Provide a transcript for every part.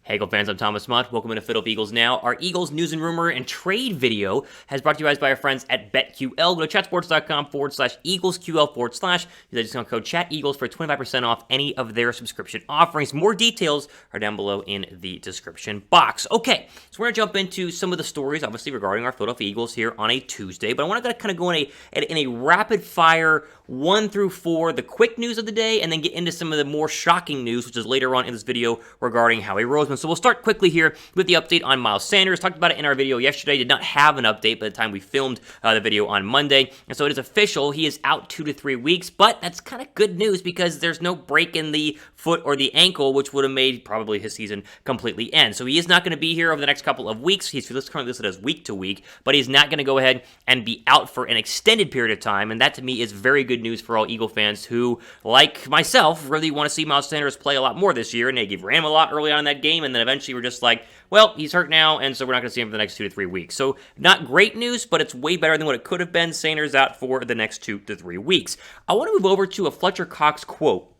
Hey, Eagle fans, I'm Thomas Mott. Welcome to Philadelphia Eagles Now. Our Eagles news and rumor and trade video has brought to you guys by our friends at BetQL. Go to chatsports.com/EaglesQL/ use that discount code ChatEagles for 25% off any of their subscription offerings. More details are down below in the description box. Okay, so we're going to jump into some of the stories, obviously, regarding our Philadelphia Eagles here on a Tuesday, but I want to kind of go in a rapid fire 1 through 4, the quick news of the day, and then get into some of the more shocking news, which is later on in this video regarding Howie Roseman. So we'll start quickly here with the update on Miles Sanders. Talked about it in our video yesterday. Did not have an update by the time we filmed the video on Monday. And so it is official. He is out 2 to 3 weeks, but that's kind of good news because there's no break in the foot or the ankle, which would have made probably his season completely end. So he is not going to be here over the next couple of weeks. He's currently listed as week to week, but he's not going to go ahead and be out for an extended period of time. And that to me is very good news for all Eagle fans who, like myself, really want to see Miles Sanders play a lot more this year. And they ran him a lot early on in that game, and then eventually we're just like, well, he's hurt now, and so we're not going to see him for the next 2 to 3 weeks. So not great news, but it's way better than what it could have been. Sanders out for the next 2 to 3 weeks. I want to move over to a Fletcher Cox quote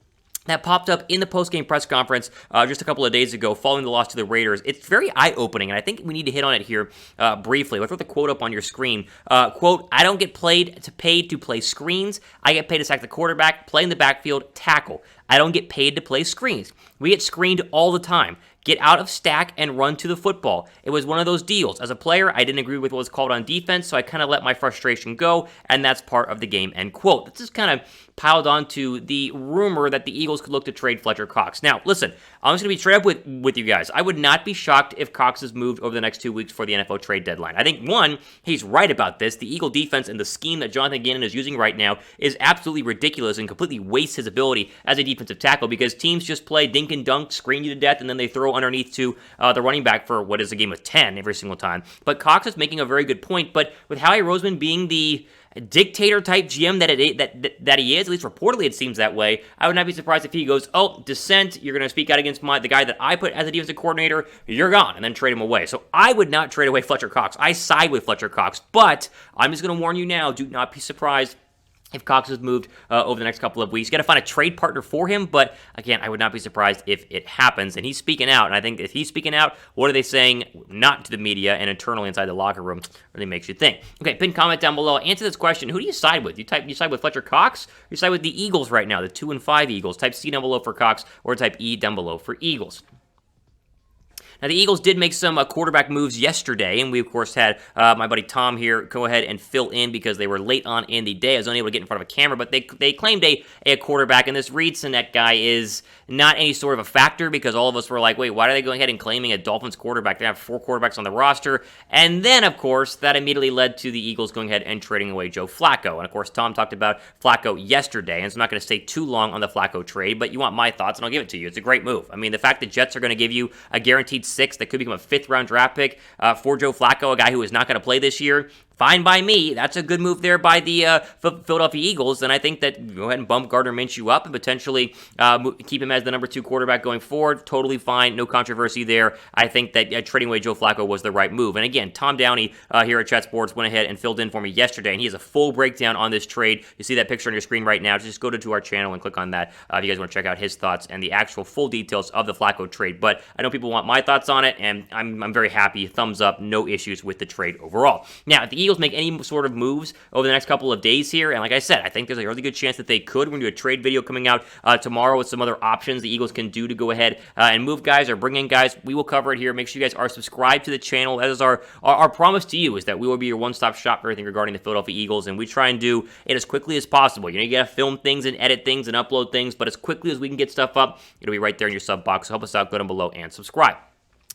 that popped up in the post-game press conference just a couple of days ago following the loss to the Raiders. It's very eye-opening, and I think we need to hit on it here briefly. I'll throw the quote up on your screen. Quote, "I don't get paid to play screens. I get paid to sack the quarterback, play in the backfield, tackle. I don't get paid to play screens. We get screened all the time. Get out of stack and run to the football. It was one of those deals. As a player, I didn't agree with what was called on defense, so I kind of let my frustration go, and that's part of the game," end quote. This is kind of piled onto the rumor that the Eagles could look to trade Fletcher Cox. Now, listen, I'm just going to be straight up with you guys. I would not be shocked if Cox is moved over the next 2 weeks for the NFL trade deadline. I think, one, he's right about this. The Eagle defense and the scheme that Jonathan Gannon is using right now is absolutely ridiculous and completely wastes his ability as a defensive tackle because teams just play dink and dunk, screen you to death, and then they throw underneath to the running back for what is a game of 10 every single time. But Cox is making a very good point, but with Howie Roseman being the dictator-type GM that he is, at least reportedly it seems that way, I would not be surprised if he goes, oh, dissent, you're going to speak out against the guy that I put as a defensive coordinator, you're gone, and then trade him away. So I would not trade away Fletcher Cox. I side with Fletcher Cox, but I'm just going to warn you now, do not be surprised if Cox is moved over the next couple of weeks. You got to find a trade partner for him, but again, I would not be surprised if it happens. And he's speaking out, and I think if he's speaking out, what are they saying not to the media and internally inside the locker room really makes you think. Okay, pin comment down below. Answer this question. Who do you side with? You side with Fletcher Cox, or you side with the Eagles right now, the 2-5 Eagles? Type C down below for Cox, or type E down below for Eagles. Now, the Eagles did make some quarterback moves yesterday, and we, of course, had my buddy Tom here go ahead and fill in because they were late on in the day. I was unable to get in front of a camera, but they claimed a quarterback, and this Reed Sinet guy is not any sort of a factor because all of us were like, wait, why are they going ahead and claiming a Dolphins quarterback? They have 4 quarterbacks on the roster, and then, of course, that immediately led to the Eagles going ahead and trading away Joe Flacco, and, of course, Tom talked about Flacco yesterday, and so I'm not going to stay too long on the Flacco trade, but you want my thoughts, and I'll give it to you. It's a great move. I mean, the fact that Jets are going to give you a guaranteed 6 that could become a 5th-round draft pick for Joe Flacco, a guy who is not going to play this year, fine by me. That's a good move there by the Philadelphia Eagles, and I think that go ahead and bump Gardner Minshew up and potentially keep him as the number 2 quarterback going forward. Totally fine, no controversy there. I think that trading away Joe Flacco was the right move. And again, Tom Downey here at Chat Sports went ahead and filled in for me yesterday, and he has a full breakdown on this trade. You see that picture on your screen right now. Just go to our channel and click on that if you guys want to check out his thoughts and the actual full details of the Flacco trade. But I know people want my thoughts on it, and I'm very happy. Thumbs up, no issues with the trade overall. Now, if the Eagles make any sort of moves over the next couple of days here, and like I said, I think there's a really good chance that they could. We're going to do a trade video coming out tomorrow with some other options the Eagles can do to go ahead and move guys or bring in guys. We will cover it here. Make sure you guys are subscribed to the channel. That is our promise to you, is that we will be your one-stop shop for everything regarding the Philadelphia Eagles, and we try and do it as quickly as possible. You got to film things and edit things and upload things, but as quickly as we can get stuff up, it'll be right there in your sub box. So help us out, go down below and subscribe.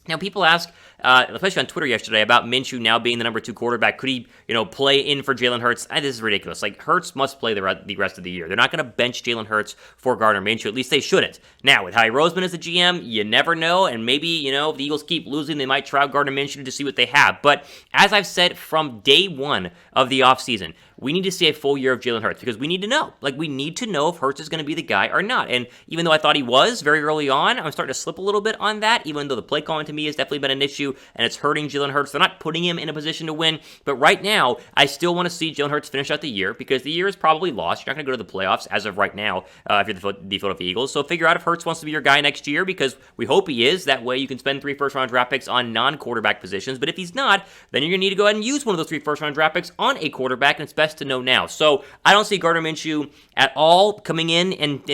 Now, people ask, especially on Twitter yesterday, about Minshew now being the number 2 quarterback. Could he, play in for Jalen Hurts? This is ridiculous. Like, Hurts must play the rest of the year. They're not going to bench Jalen Hurts for Gardner Minshew. At least they shouldn't. Now, with Howie Roseman as the GM, you never know, and maybe, if the Eagles keep losing, they might try out Gardner Minshew to see what they have. But as I've said from day one of the offseason, we need to see a full year of Jalen Hurts because we need to know. Like, we need to know if Hurts is going to be the guy or not. And even though I thought he was very early on, I'm starting to slip a little bit on that, even though the play calling to me has definitely been an issue and it's hurting Jalen Hurts. They're not putting him in a position to win. But right now, I still want to see Jalen Hurts finish out the year because the year is probably lost. You're not going to go to the playoffs as of right now if you're the Philadelphia Eagles. So figure out if Hurts wants to be your guy next year because we hope he is. That way you can spend 3 first-round draft picks on non-quarterback positions. But if he's not, then you're going to need to go ahead and use one of those 3 first-round draft picks on a quarterback, and it's best to know now. So I don't see Gardner Minshew at all coming in and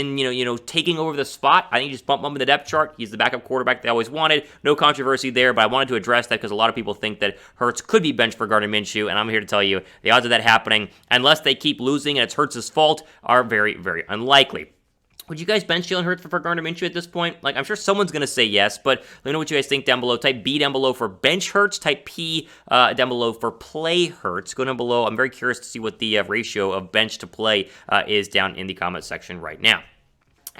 taking over the spot. I think you just bump him in the depth chart. He's the backup quarterback they always wanted. No controversy there, but I wanted to address that because a lot of people think that Hurts could be benched for Gardner Minshew, and I'm here to tell you the odds of that happening, unless they keep losing and it's Hurts' fault, are very, very unlikely. Would you guys bench Jalen Hurts for Gardner Minshew at this point? Like, I'm sure someone's going to say yes, but let me know what you guys think down below. Type B down below for bench Hurts. Type P down below for play Hurts. Go down below. I'm very curious to see what the ratio of bench to play is down in the comment section right now.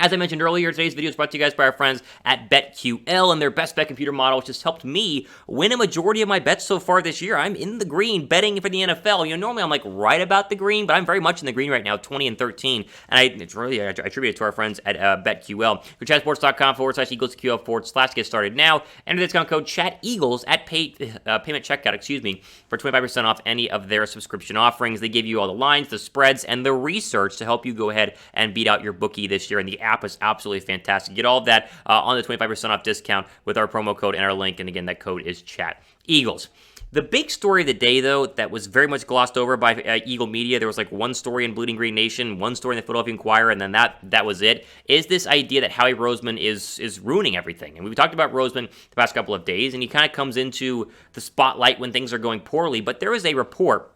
As I mentioned earlier, today's video is brought to you guys by our friends at BetQL and their best bet computer model, which has helped me win a majority of my bets so far this year. I'm in the green betting for the NFL. Normally I'm like right about the green, but I'm very much in the green right now, 20-13. And I attribute it to our friends at BetQL. Go to chatsports.com/EaglesQL/ get started now. Enter the discount code ChatEagles at payment checkout, for 25% off any of their subscription offerings. They give you all the lines, the spreads, and the research to help you go ahead and beat out your bookie this year. And the app is absolutely fantastic. Get all of that on the 25% off discount with our promo code and our link. And again, that code is ChatEagles. The big story of the day, though, that was very much glossed over by Eagle Media, there was like one story in Bleeding Green Nation, one story in the Philadelphia Inquirer, and then that was it, is this idea that Howie Roseman is ruining everything. And we've talked about Roseman the past couple of days, and he kind of comes into the spotlight when things are going poorly, but there is a report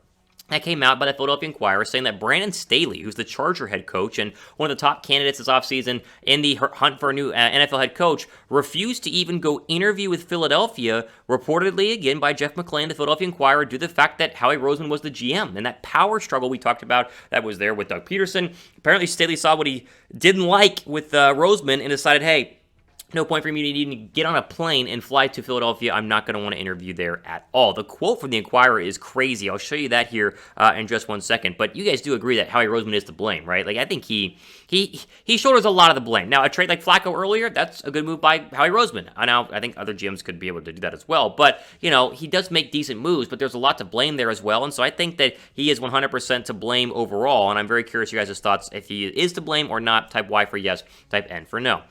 that came out by the Philadelphia Inquirer saying that Brandon Staley, who's the Charger head coach and one of the top candidates this offseason in the hunt for a new NFL head coach, refused to even go interview with Philadelphia, reportedly again by Jeff McClain, the Philadelphia Inquirer, due to the fact that Howie Roseman was the GM. And that power struggle we talked about that was there with Doug Peterson. Apparently Staley saw what he didn't like with Roseman and decided, hey, no point for me to even get on a plane and fly to Philadelphia. I'm not going to want to interview there at all. The quote from the Inquirer is crazy. I'll show you that here in just 1 second. But you guys do agree that Howie Roseman is to blame, right? Like, I think he shoulders a lot of the blame. Now, a trade like Flacco earlier, that's a good move by Howie Roseman. Now, I think other GMs could be able to do that as well. But, he does make decent moves, but there's a lot to blame there as well. And so I think that he is 100% to blame overall. And I'm very curious your guys' thoughts if he is to blame or not. Type Y for yes, type N for no.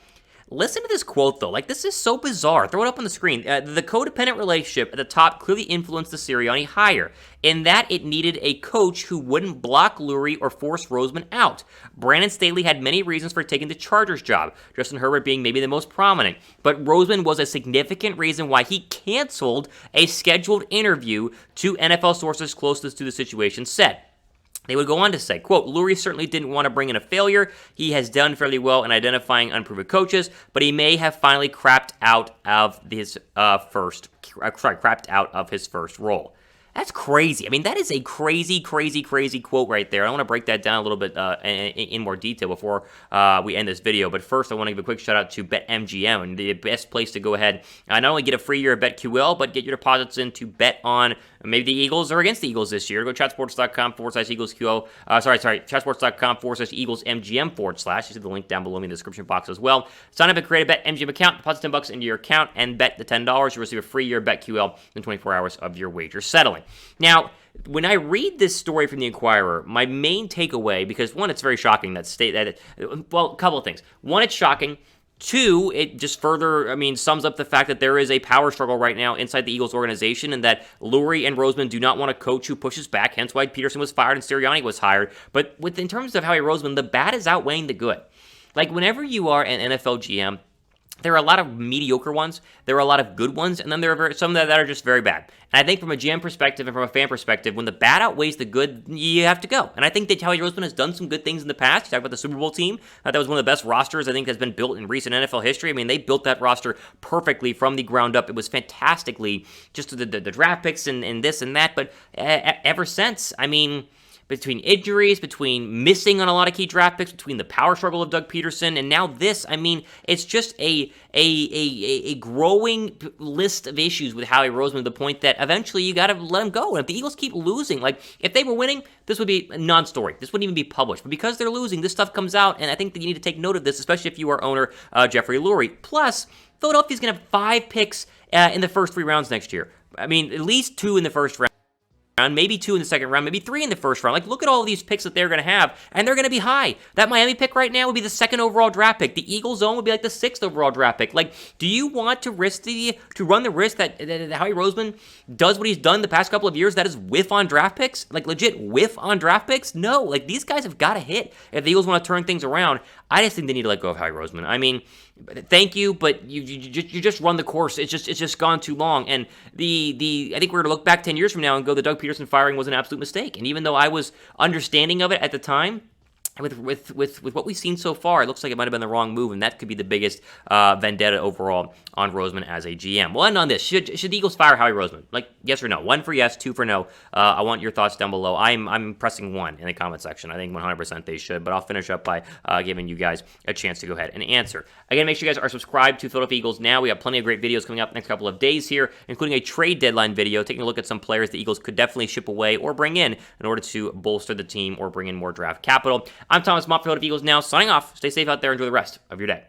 Listen to this quote, though. Like, this is so bizarre. Throw it up on the screen. The codependent relationship at the top clearly influenced the Sirianni hire, in that it needed a coach who wouldn't block Lurie or force Roseman out. Brandon Staley had many reasons for taking the Chargers job, Justin Herbert being maybe the most prominent, but Roseman was a significant reason why he canceled a scheduled interview, to NFL sources closest to the situation said. They would go on to say, quote, Lurie certainly didn't want to bring in a failure. He has done fairly well in identifying unproven coaches, but he may have finally crapped out of his first role. That's crazy. I mean, that is a crazy, crazy, crazy quote right there. I want to break that down a little bit in more detail before we end this video. But first, I want to give a quick shout out to BetMGM, and the best place to go ahead not only get a free year of BetQL, but get your deposits in to bet on maybe the Eagles or against the Eagles this year. Go to chatsports.com/EaglesQL. chatsports.com/EaglesMGM/. You see the link down below in the description box as well. Sign up and create a BetMGM account. Deposit $10 into your account and bet the $10. You'll receive a free year of BetQL in 24 hours of your wager settling. Now, when I read this story from the Inquirer, my main takeaway, because one, it's very shocking a couple of things. One, it's shocking. Two, it just further, sums up the fact that there is a power struggle right now inside the Eagles organization, and that Lurie and Roseman do not want a coach who pushes back, hence why Peterson was fired and Sirianni was hired. But in terms of Howie Roseman, the bad is outweighing the good. Like, whenever you are an NFL GM, there are a lot of mediocre ones, there are a lot of good ones, and then there are some that are just very bad. And I think from a GM perspective and from a fan perspective, when the bad outweighs the good, you have to go. And I think that Howie Roseman has done some good things in the past. You talk about the Super Bowl team. That was one of the best rosters I think that's been built in recent NFL history. They built that roster perfectly from the ground up. It was fantastically, just the draft picks and this and that. But ever since, between injuries, between missing on a lot of key draft picks, between the power struggle of Doug Peterson, and now this. I mean, it's just a growing list of issues with Howie Roseman to the point that eventually you got to let him go. And if the Eagles keep losing, like if they were winning, this would be a non-story. This wouldn't even be published. But because they're losing, this stuff comes out, and I think that you need to take note of this, especially if you are owner Jeffrey Lurie. Plus, Philadelphia's going to have 5 picks in the first 3 rounds next year. I mean, at least 2 in the first round. Maybe 2 in the second round, maybe 3 in the first round. Like, look at all of these picks that they're going to have, and they're going to be high. That Miami pick right now would be the 2nd overall draft pick. The Eagles' own would be like the 6th overall draft pick. Like, do you want to run the risk that Howie Roseman does what he's done the past couple of years, that is whiff on draft picks? Like, legit whiff on draft picks? No. Like, these guys have got to hit if the Eagles want to turn things around. I just think they need to let go of Howie Roseman. I mean, thank you, but you just run the course. It's just gone too long. And I think we're going to look back 10 years from now and go, the Doug Peterson firing was an absolute mistake. And even though I was understanding of it at the time, with what we've seen so far, it looks like it might have been the wrong move, and that could be the biggest vendetta overall on Roseman as a GM. We'll end on this. Should the Eagles fire Howie Roseman? Like, yes or no? 1 for yes, 2 for no. I want your thoughts down below. I'm pressing 1 in the comment section. I think 100% they should, but I'll finish up by giving you guys a chance to go ahead and answer. Again, make sure you guys are subscribed to Philadelphia Eagles Now. We have plenty of great videos coming up next couple of days here, including a trade deadline video, taking a look at some players the Eagles could definitely ship away or bring in order to bolster the team or bring in more draft capital. I'm Thomas Mott for Philadelphia Eagles Now, signing off. Stay safe out there. Enjoy the rest of your day.